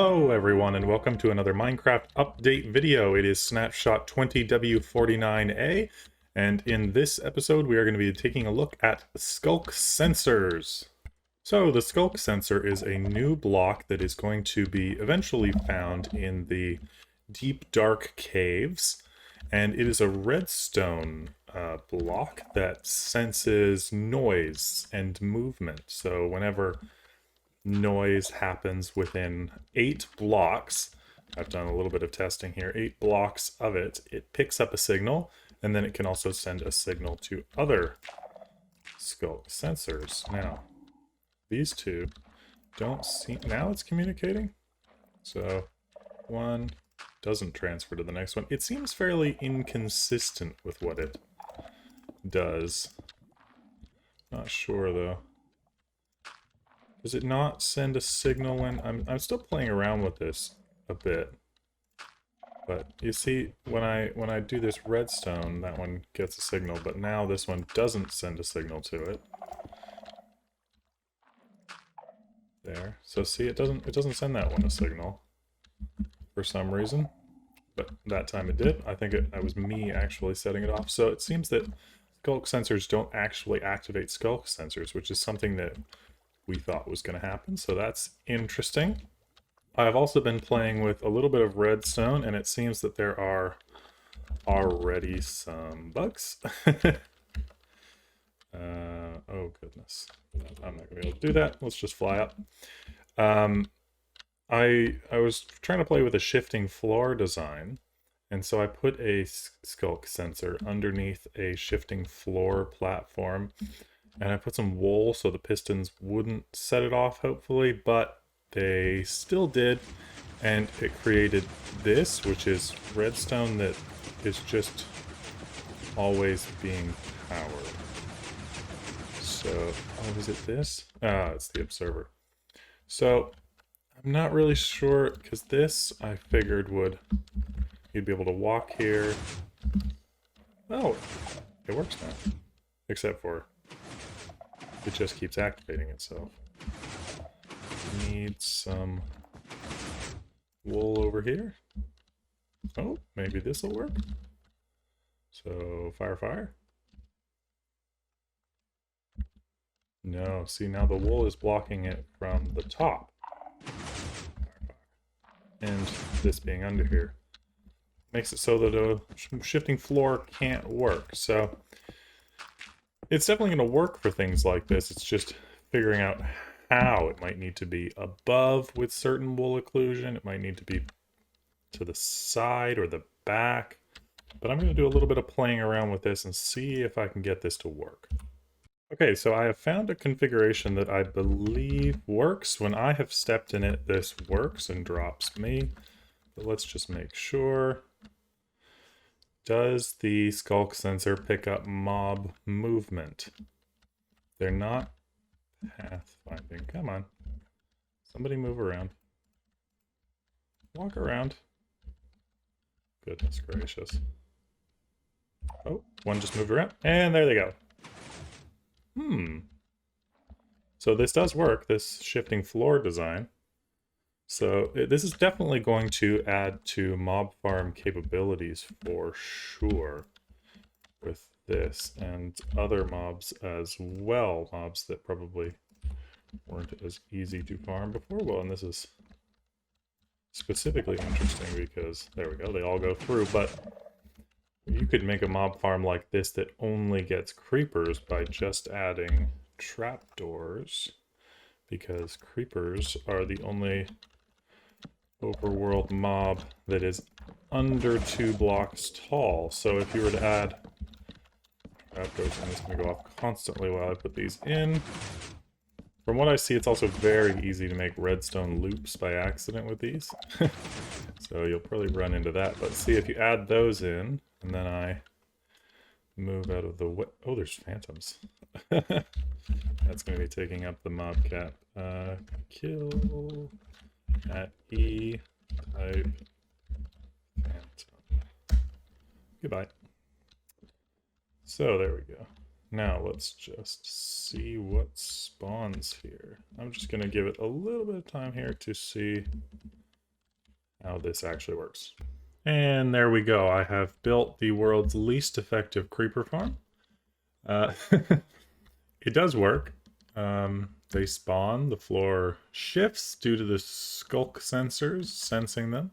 Hello everyone and welcome to another Minecraft update video. It is Snapshot 20W49A, and in this episode we are going to be taking a look at Sculk Sensors. So the Sculk Sensor is a new block that is going to be eventually found in the deep dark caves, and it is a redstone block that senses noise and movement. So whenever noise happens within 8 blocks, I've done a little bit of testing here, 8 blocks of it, it picks up a signal, and then it can also send a signal to other Sculk sensors. Now, these two don't seem... Now it's communicating? So, one doesn't transfer to the next one. It seems fairly inconsistent with what it does. Not sure, though. Does it not send a signal when... I'm still playing around with this a bit. But you see, when I do this redstone, that one gets a signal, but now this one doesn't send a signal to it. There. So see, it doesn't send that one a signal for some reason. But that time it did. I think it was me actually setting it off. So it seems that Sculk sensors don't actually activate Sculk sensors, which is something that we thought was going to happen, so that's interesting. I've also been playing with a little bit of redstone, and it seems that there are already some bugs. Oh goodness, I'm not going to be able to do that. Let's just fly up. I was trying to play with a shifting floor design, and so I put a Sculk sensor underneath a shifting floor platform. And I put some wool so the pistons wouldn't set it off, hopefully, but they still did. And it created this, which is redstone that is just always being powered. So, oh, is it this? Ah, it's the observer. So, I'm not really sure, because this, I figured you'd be able to walk here. Oh, it works now. Except for... it just keeps activating itself. Need some wool over here. Oh, maybe this will work. So, fire. No, see, now the wool is blocking it from the top. And this being under here makes it so that a shifting floor can't work. So, it's definitely going to work for things like this. It's just figuring out how. It might need to be above with certain wool occlusion. It might need to be to the side or the back. But I'm going to do a little bit of playing around with this and see if I can get this to work. Okay, so I have found a configuration that I believe works. When I have stepped in it, this works and drops me. But let's just make sure. Does the Sculk sensor pick up mob movement? They're not pathfinding. Come on. Somebody move around. Walk around. Goodness gracious. Oh, one just moved around. And there they go. So this does work, this shifting floor design. So this is definitely going to add to mob farm capabilities for sure with this, and other mobs as well, mobs that probably weren't as easy to farm before. Well, and this is specifically interesting because, there we go, they all go through, but you could make a mob farm like this that only gets creepers by just adding trapdoors, because creepers are the only overworld mob that is under 2 blocks tall. So if you were to add trapdoors, and it's going to go off constantly while I put these in. From what I see, it's also very easy to make redstone loops by accident with these. So you'll probably run into that. But see, if you add those in, and then I move out of the way... Oh, there's phantoms. That's going to be taking up the mob cap. Kill... at E type phantom. Goodbye. So there we go. Now let's just see what spawns here. I'm just going to give it a little bit of time here to see how this actually works. And there we go. I have built the world's least effective creeper farm. It does work. They spawn, the floor shifts due to the Sculk sensors sensing them.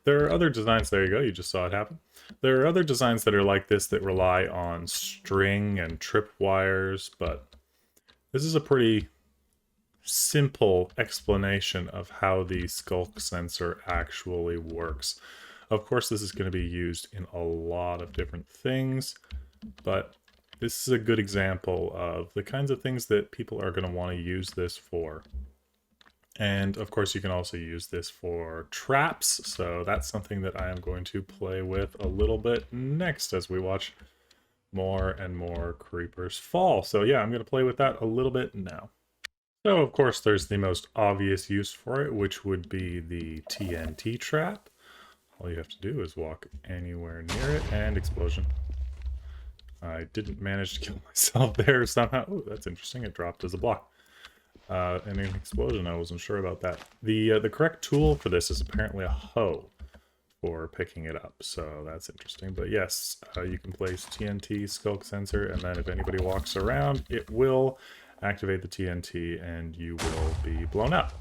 There are other designs, there you go, you just saw it happen. There are other designs that are like this that rely on string and tripwires, but this is a pretty simple explanation of how the Sculk sensor actually works. Of course, this is going to be used in a lot of different things, but this is a good example of the kinds of things that people are going to want to use this for. And of course, you can also use this for traps, so that's something that I am going to play with a little bit next as we watch more and more creepers fall. So yeah, I'm going to play with that a little bit now. So of course, there's the most obvious use for it, which would be the TNT trap. All you have to do is walk anywhere near it, and explosion. I didn't manage to kill myself there somehow. Oh, that's interesting. It dropped as a block. And an explosion, I wasn't sure about that. The correct tool for this is apparently a hoe for picking it up, so that's interesting. But yes, you can place TNT Sculk sensor, and then if anybody walks around, it will activate the TNT, and you will be blown up.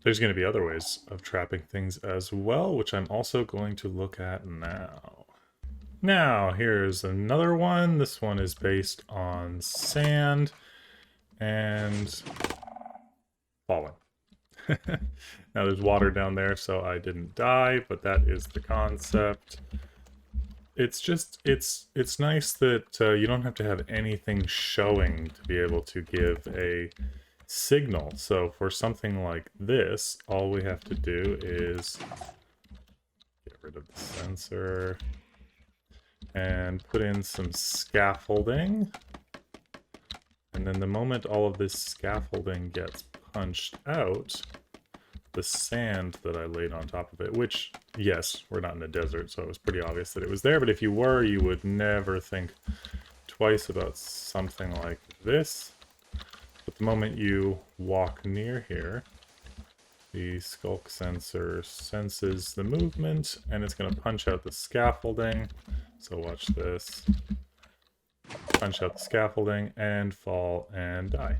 There's going to be other ways of trapping things as well, which I'm also going to look at now. Now, here's another one. This one is based on sand and falling. Now, there's water down there, so I didn't die, but that is the concept. It's just, it's nice that you don't have to have anything showing to be able to give a signal. So for something like this, all we have to do is get rid of the sensor and put in some scaffolding. And then the moment all of this scaffolding gets punched out, the sand that I laid on top of it, which, yes, we're not in a desert, so it was pretty obvious that it was there, but if you were, you would never think twice about something like this. But the moment you walk near here, the Sculk sensor senses the movement, and it's going to punch out the scaffolding. So watch this. Punch out the scaffolding, and fall, and die.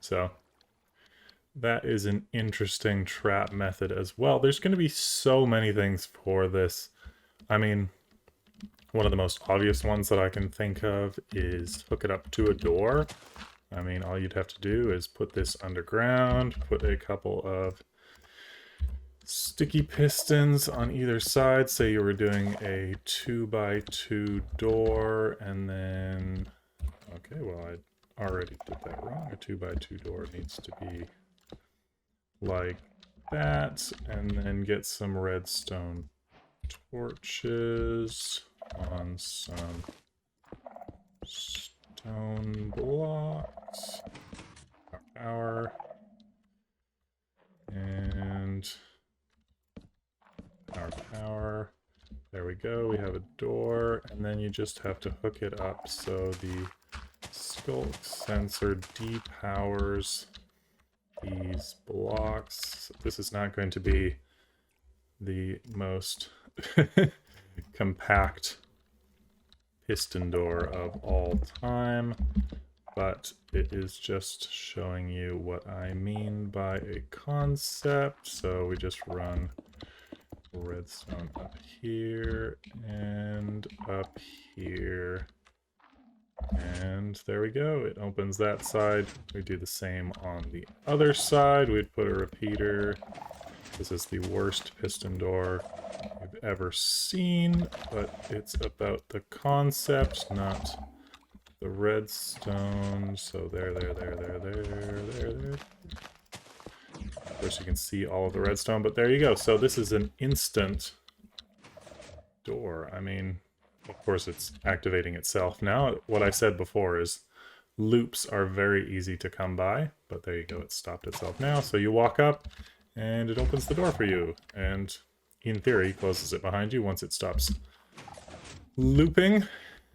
So that is an interesting trap method as well. There's going to be so many things for this. I mean, one of the most obvious ones that I can think of is hook it up to a door. I mean, all you'd have to do is put this underground, put a couple of sticky pistons on either side. Say you were doing a 2x2 door, and then... Okay, well, I already did that wrong. A 2x2 door needs to be like that, and then get some redstone torches on some stone blocks. Power. And power. There we go. We have a door, and then you just have to hook it up so the Sculk sensor depowers these blocks. This is not going to be the most compact piston door of all time, but it is just showing you what I mean by a concept. So we just run redstone up here and up here, and there we go. It opens that side. We do the same on the other side. We'd put a repeater. This is the worst piston door you've ever seen, but it's about the concept, not the redstone. So there. Of course, you can see all of the redstone, but there you go. So this is an instant door. I mean, of course, it's activating itself now. What I said before is loops are very easy to come by, but there you go. It stopped itself now. So you walk up, and it opens the door for you, and in theory, closes it behind you once it stops looping.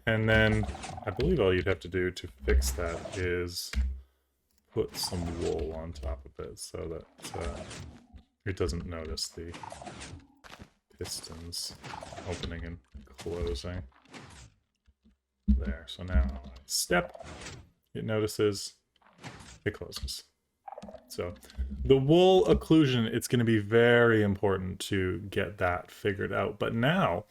And then I believe all you'd have to do to fix that is put some wool on top of it so that it doesn't notice the pistons opening and closing. There, so now I step, it notices, it closes. So the wool occlusion, it's going to be very important to get that figured out. But now,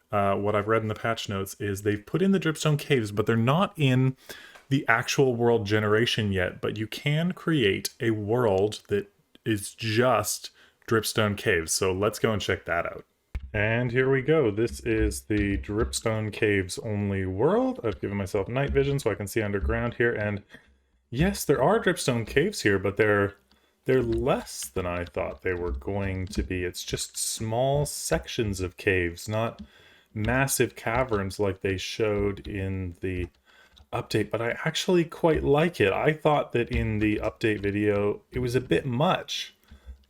what I've read in the patch notes is they've put in the Dripstone Caves, but they're not in the actual world generation yet. But you can create a world that is just Dripstone Caves. So let's go and check that out. And here we go. This is the Dripstone Caves only world. I've given myself night vision so I can see underground here. And yes, there are Dripstone Caves here, but they're less than I thought they were going to be. It's just small sections of caves, not massive caverns like they showed in the update. But I actually quite like it. I thought that in the update video, it was a bit much.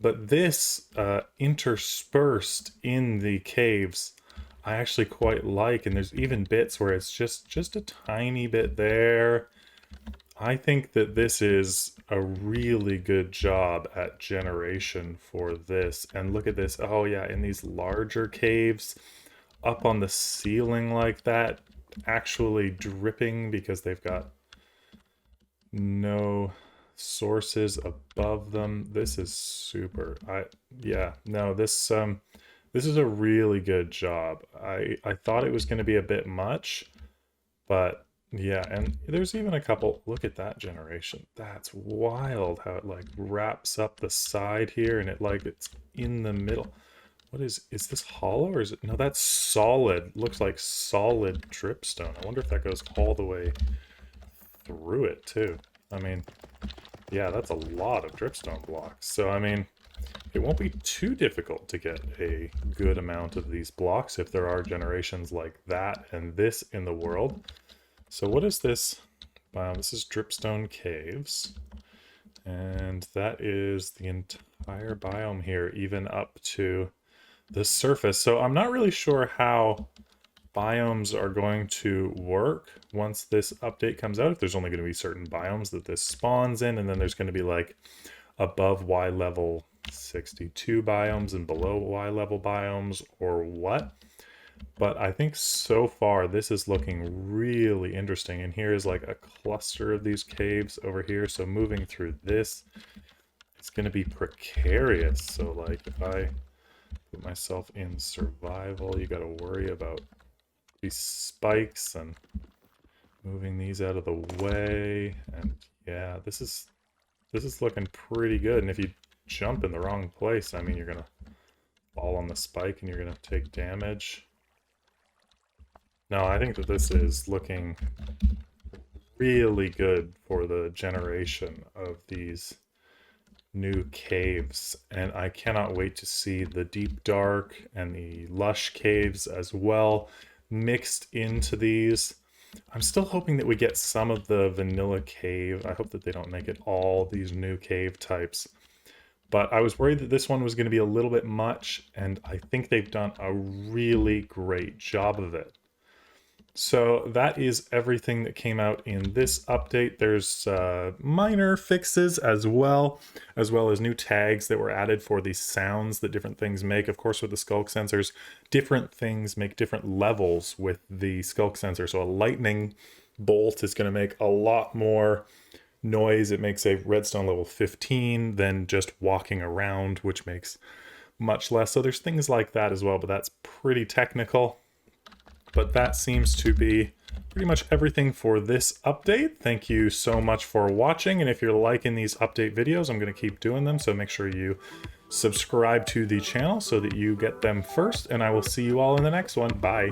But this interspersed in the caves, I actually quite like. And there's even bits where it's just a tiny bit there. I think that this is a really good job at generation for this. And look at this. Oh yeah, in these larger caves, up on the ceiling like that, actually dripping because they've got no sources above them. This is super. This is a really good job. I thought it was going to be a bit much, but yeah, and there's even a couple. Look at that generation. That's wild how it like wraps up the side here and it's in the middle. What is this hollow or is it? No, that's solid. Looks like solid dripstone. I wonder if that goes all the way through it too. I mean, yeah, that's a lot of dripstone blocks. So, I mean, it won't be too difficult to get a good amount of these blocks if there are generations like that and this in the world. So what is this biome? This is Dripstone Caves. And that is the entire biome here, even up to the surface. So I'm not really sure how biomes are going to work once this update comes out. If there's only going to be certain biomes that this spawns in, and then there's going to be like above Y level 62 biomes and below Y level biomes, or what. But I think so far this is looking really interesting. And here is like a cluster of these caves over here. So moving through this, it's going to be precarious. So like if I put myself in survival, you got to worry about these spikes and moving these out of the way. And yeah, this is looking pretty good. And if you jump in the wrong place, I mean, you're gonna fall on the spike and you're gonna take damage. No, I think that this is looking really good for the generation of these new caves, and I cannot wait to see the deep dark and the lush caves as well mixed into these. I'm still hoping that we get some of the vanilla cave. I hope that they don't make it all these new cave types. But I was worried that this one was going to be a little bit much, and I think they've done a really great job of it. So that is everything that came out in this update. There's minor fixes as well as new tags that were added for the sounds that different things make. Of course, with the Sculk sensors, different things make different levels with the Sculk sensor. So a lightning bolt is going to make a lot more noise. It makes a redstone level 15 than just walking around, which makes much less. So there's things like that as well, but that's pretty technical. But that seems to be pretty much everything for this update. Thank you so much for watching. And if you're liking these update videos, I'm going to keep doing them. So make sure you subscribe to the channel so that you get them first. And I will see you all in the next one. Bye.